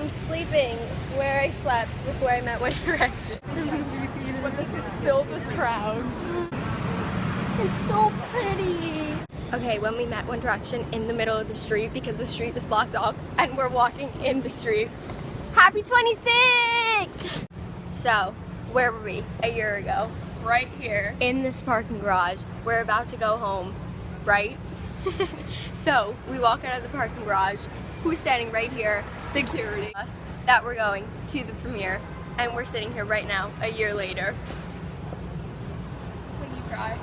I'm sleeping where I slept before I met One Direction. When this is filled with crowds. It's so pretty. Okay, when we met One Direction in the middle of the street because the street was blocked off and we're walking in the street. Happy 26! So, where were we a year ago? Right here. In this parking garage. We're about to go home, right? So, we walk out of the parking garage. Who's standing right here? Security. Us. That we're going to the premiere. And we're sitting here right now, a year later. When you cry.